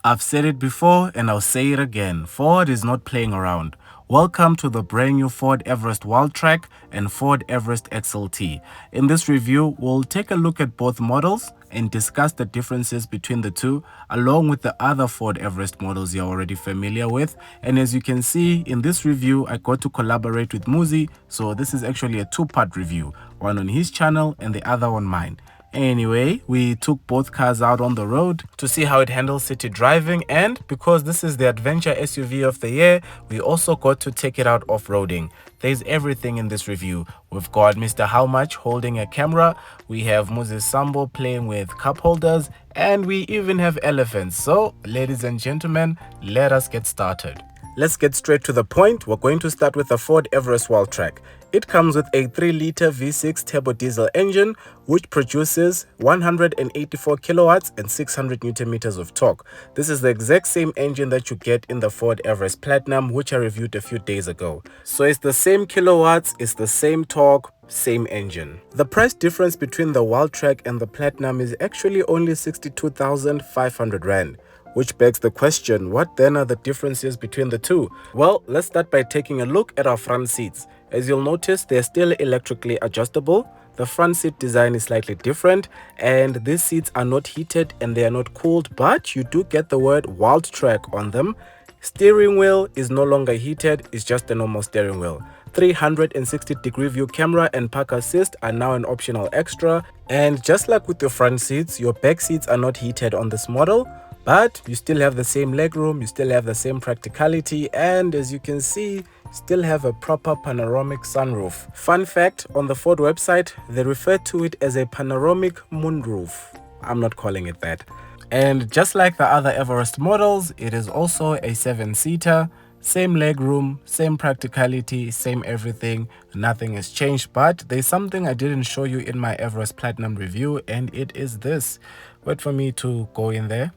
I've said it before and I'll say it again. Ford is not playing around. Welcome to the brand new Ford Everest Wildtrak and Ford Everest XLT. In this review, we'll take a look at both models and discuss the differences between the two, along with the other Ford Everest models you're already familiar with. And as you can see in this review, I got to collaborate with Muzi, so this is actually a two-part review, one on his channel and the other on mine. Anyway, we took both cars out on the road to see how it handles city driving, and because this is the adventure SUV of the year, we also got to take it out off-roading. There's everything in this review. We've got Mr. How Much holding a camera, we have Moses Sambo playing with cup holders, and we even have elephants. So, ladies and gentlemen, let us get started. Let's get straight to the point. We're going to start with the Ford Everest Wildtrak. It comes with a 3-liter V6 turbo diesel engine, which produces 184 kilowatts and 600 newton meters of torque. This is the exact same engine that you get in the Ford Everest Platinum, which I reviewed a few days ago. So it's the same kilowatts, it's the same torque, same engine. The price difference between the Wildtrak and the Platinum is actually only 62,500 Rand. Which begs the question, what then are the differences between the two? Well, let's start by taking a look at our front seats. As you'll notice, they're still electrically adjustable. The front seat design is slightly different, and these seats are not heated and they are not cooled, but you do get the word Wildtrak on them. Steering wheel is no longer heated, it's just a normal steering wheel. 360-degree view camera and park assist are now an optional extra, and just like with your front seats, your back seats are not heated on this model. But you still have the same legroom, you still have the same practicality, and as you can see, still have a proper panoramic sunroof. Fun fact, on the Ford website, they refer to it as a panoramic moonroof. I'm not calling it that. And just like the other Everest models, it is also a 7-seater. Same legroom, same practicality, same everything, nothing has changed. But there's something I didn't show you in my Everest Platinum review, and it is this. Wait for me to go in there.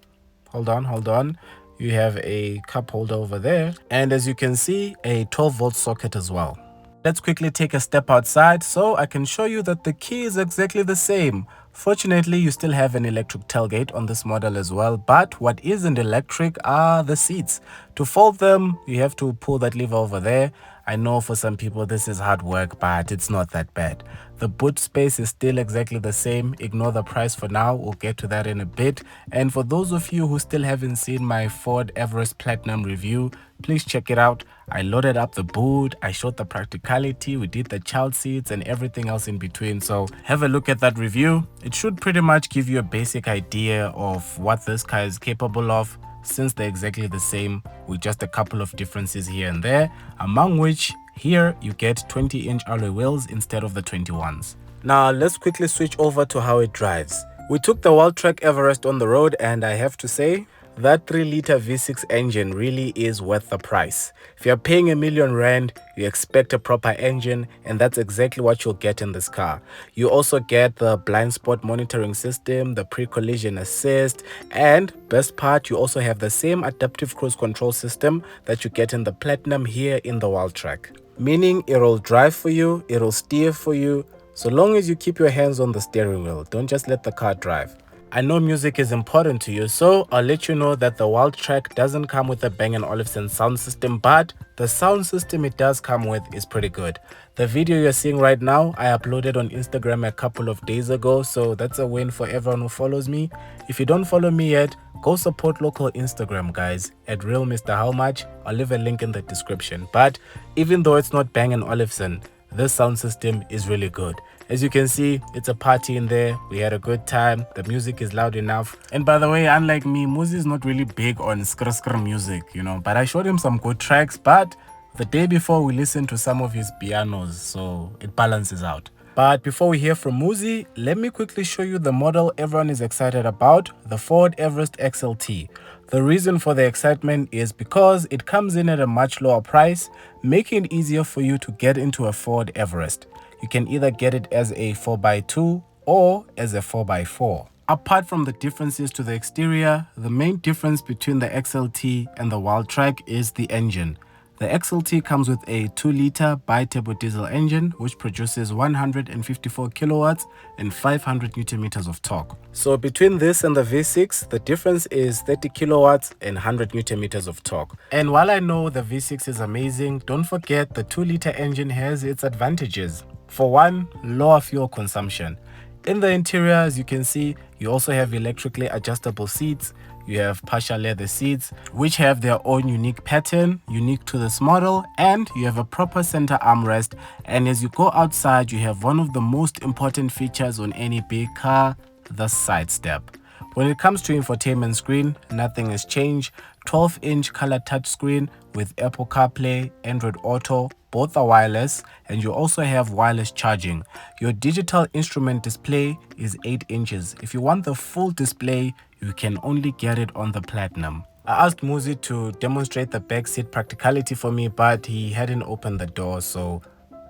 Hold on. You have a cup holder over there, and as you can see, a 12-volt socket as well. Let's quickly take a step outside so I can show you that the key is exactly the same. Fortunately, you still have an electric tailgate on this model as well, but what isn't electric are the seats. To fold them, you have to pull that lever over there. I know for some people this is hard work, but it's not that bad. The boot space is still exactly the same. Ignore the price for now, we'll get to that in a bit. And for those of you who still haven't seen my Ford Everest Platinum review, please check it out. I loaded up the boot, I showed the practicality, we did the child seats and everything else in between. So have a look at that review. It should pretty much give you a basic idea of what this car is capable of, since they're exactly the same with just a couple of differences here and there, among which here you get 20-inch alloy wheels instead of the 21s. Now let's quickly switch over to how it drives. We took the Wildtrak Everest on the road, and I have to say that 3-liter V6 engine really is worth the price. If you're paying R1,000,000, you expect a proper engine, and that's exactly what you'll get in this car. You also get the blind spot monitoring system, the pre-collision assist, and best part, you also have the same adaptive cruise control system that you get in the Platinum here in the Wildtrak. Meaning it'll drive for you, it'll steer for you, so long as you keep your hands on the steering wheel. Don't just let the car drive. I know music is important to you, so I'll let you know that the Wildtrak doesn't come with a Bang & Olufsen sound system, but the sound system it does come with is pretty good. The video you're seeing right now, I uploaded on Instagram a couple of days ago, so that's a win for everyone who follows me. If you don't follow me yet, go support local Instagram guys at Real Mr. How Much. I'll leave a link in the description. But even though it's not Bang & Olufsen, this sound system is really good. As you can see, it's a party in there. We had a good time. The music is loud enough. And by the way, unlike me, Muzi is not really big on skr music, but I showed him some good tracks. But the day before, we listened to some of his pianos, so it balances out. But before we hear from Muzi, let me quickly show you the model everyone is excited about, the Ford Everest XLT. The reason for the excitement is because it comes in at a much lower price, making it easier for you to get into a Ford Everest. You can either get it as a 4x2 or as a 4x4. Apart from the differences to the exterior, the main difference between the XLT and the Wildtrak is the engine. The XLT comes with a 2-liter bi-turbo diesel engine which produces 154 kilowatts and 500 newton meters of torque. So between this and the V6, the difference is 30 kilowatts and 100 newton meters of torque. And while I know the V6 is amazing, don't forget the 2-liter engine has its advantages. For one, lower fuel consumption. In the interior, as you can see, you also have electrically adjustable seats. You have partial leather seats, which have their own unique pattern, unique to this model, and you have a proper center armrest. And as you go outside, you have one of the most important features on any big car, the side step. When it comes to infotainment screen, nothing has changed. 12-inch color touchscreen with Apple CarPlay, Android Auto, both are wireless, and you also have wireless charging. Your digital instrument display is 8 inches. If you want the full display, you can only get it on the Platinum. I asked Muzi to demonstrate the back seat practicality for me, but he hadn't opened the door, so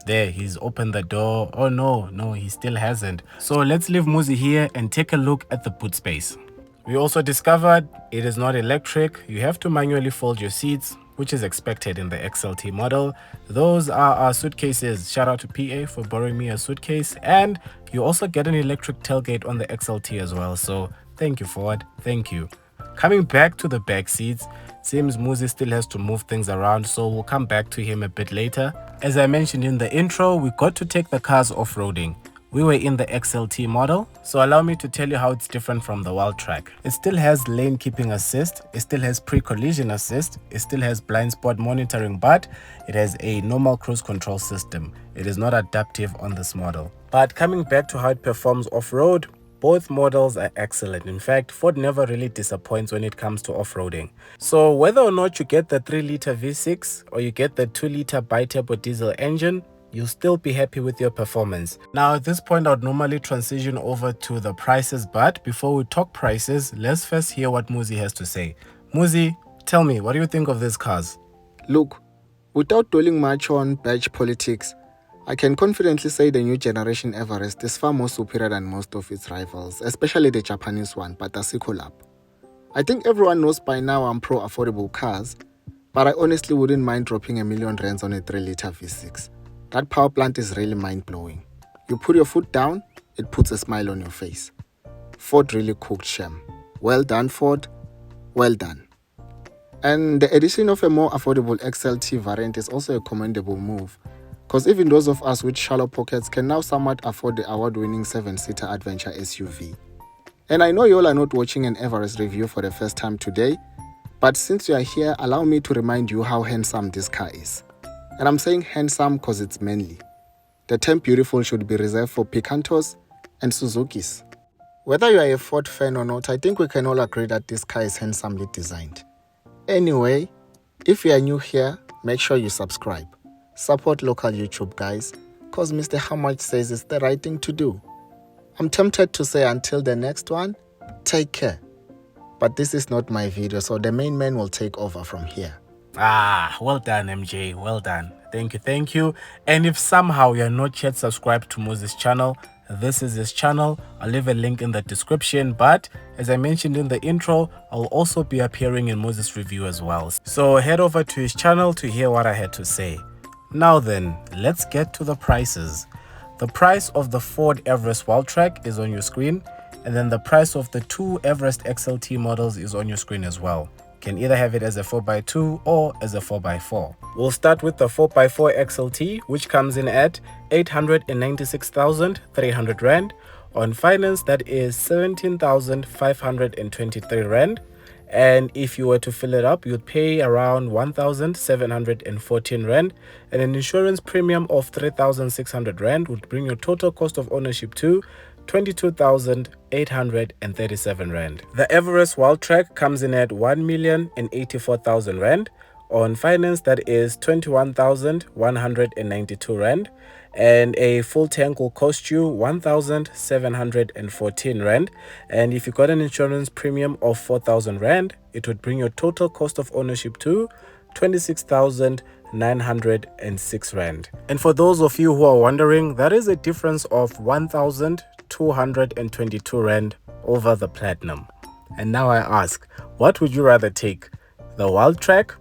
there, he's opened the door. Oh no, he still hasn't. So let's leave Muzi here and take a look at the boot space. We also discovered it is not electric. You have to manually fold your seats, which is expected in the XLT model. Those are our suitcases. Shout out to PA for borrowing me a suitcase. And you also get an electric tailgate on the XLT as well. So thank you, Ford. Thank you. Coming back to the back seats, seems Muzi still has to move things around, so we'll come back to him a bit later. As I mentioned in the intro, we got to take the cars off-roading. We were in the XLT model, so allow me to tell you how it's different from the Wildtrak. It still has lane keeping assist, it still has pre-collision assist, it still has blind spot monitoring, but it has a normal cruise control system. It is not adaptive on this model. But coming back to how it performs off-road, both models are excellent. In fact, Ford never really disappoints when it comes to off-roading. So whether or not you get the 3-liter V6 or you get the 2-liter bi-turbo diesel engine, you'll still be happy with your performance. Now at this point, I would normally transition over to the prices, but before we talk prices, let's first hear what Muzi has to say. Muzi, tell me, what do you think of these cars? Look, without dwelling much on badge politics, I can confidently say the new generation Everest is far more superior than most of its rivals, especially the Japanese one, Batasi Collab. I think everyone knows by now I'm pro affordable cars, but I honestly wouldn't mind dropping R1 million on a 3-liter V6. That power plant is really mind-blowing. You put your foot down, it puts a smile on your face. Ford really cooked sham. Well done, Ford. Well done. And the addition of a more affordable XLT variant is also a commendable move, because even those of us with shallow pockets can now somewhat afford the award-winning 7-seater adventure SUV. And I know you all are not watching an Everest review for the first time today, but since you are here, allow me to remind you how handsome this car is. And I'm saying handsome because it's manly. The term beautiful should be reserved for Picantos and Suzukis. Whether you are a Ford fan or not, I think we can all agree that this car is handsomely designed. Anyway, if you are new here, make sure you subscribe. Support local YouTube guys, cause Mr. How Much says it's the right thing to do. I'm tempted to say until the next one, take care. But this is not my video, so the main man will take over from here. Well done, MJ. Well done. Thank you. And if somehow you're not yet subscribed to Muzi's channel, this is his channel. I'll leave a link in the description. But as I mentioned in the intro, I'll also be appearing in Muzi's review as well. So head over to his channel to hear what I had to say. Now then, let's get to the prices. The price of the Ford Everest Wildtrak is on your screen, and then the price of the 2 Everest XLT models is on your screen as well. Can either have it as a 4x2 or as a 4x4. We'll start with the 4x4 XLT, which comes in at 896,300 Rand. On finance, that is 17,523 Rand. And if you were to fill it up, you'd pay around 1,714 Rand. And an insurance premium of 3,600 Rand would bring your total cost of ownership to 22,837 Rand. The Everest Wildtrak comes in at 1,084,000 Rand. On finance, that is 21,192 Rand. And a full tank will cost you 1,714 Rand. And if you got an insurance premium of 4,000 Rand, it would bring your total cost of ownership to 26,906 Rand. And for those of you who are wondering, that is a difference of 1,222 Rand over the Platinum. And now I ask, what would you rather take, the Wildtrak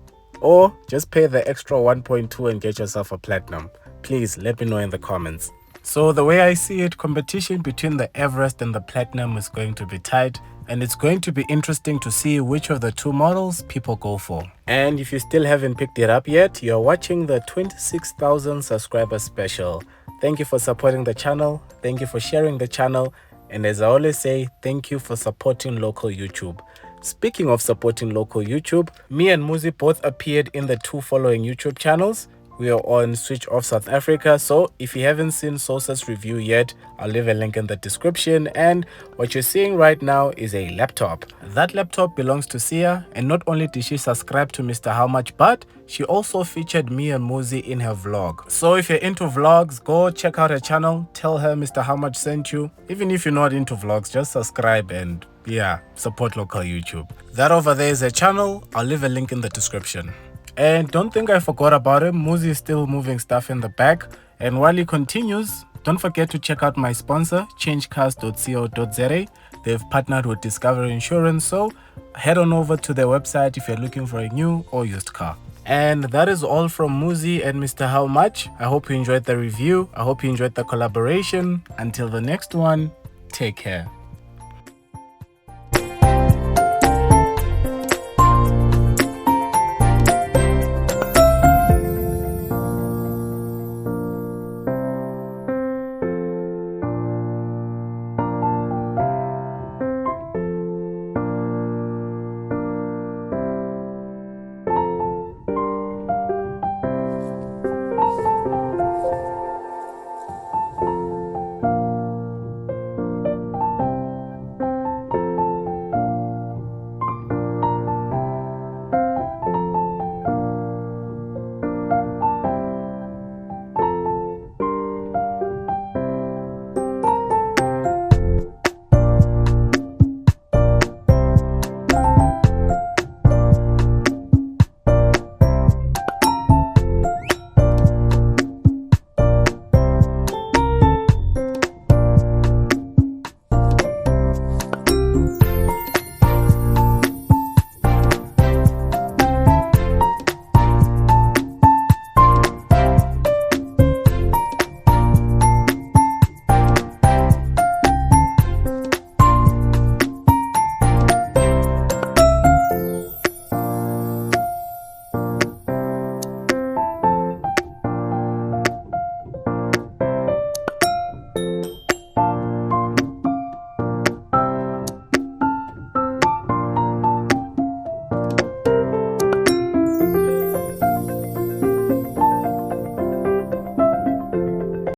or just pay the extra 1.2 and get yourself a Platinum? Please let me know in the comments. So the way I see it, competition between the Everest and the Platinum is going to be tight, and it's going to be interesting to see which of the two models people go for. And if you still haven't picked it up yet, you're watching the 26,000 subscriber special. Thank you for supporting the channel, thank you for sharing the channel, and as I always say, thank you for supporting local YouTube. Speaking of supporting local YouTube, me and Muzi both appeared in the two following YouTube channels. We are on Switch Off South Africa, so if you haven't seen Sosa's review yet, I'll leave a link in the description. And what you're seeing right now is a laptop. That laptop belongs to Sia, and not only did she subscribe to Mr. How Much, but she also featured me and Muzi in her vlog. So if you're into vlogs, go check out her channel, tell her Mr. How Much sent you. Even if you're not into vlogs, just subscribe and yeah, support local YouTube. That over there is her channel. I'll leave a link in the description. And don't think I forgot about him. Muzi is still moving stuff in the back. And while he continues, don't forget to check out my sponsor, changecars.co.za. They've partnered with Discovery Insurance, so head on over to their website if you're looking for a new or used car. And that is all from Muzi and Mr. How Much. I hope you enjoyed the review. I hope you enjoyed the collaboration. Until the next one, take care.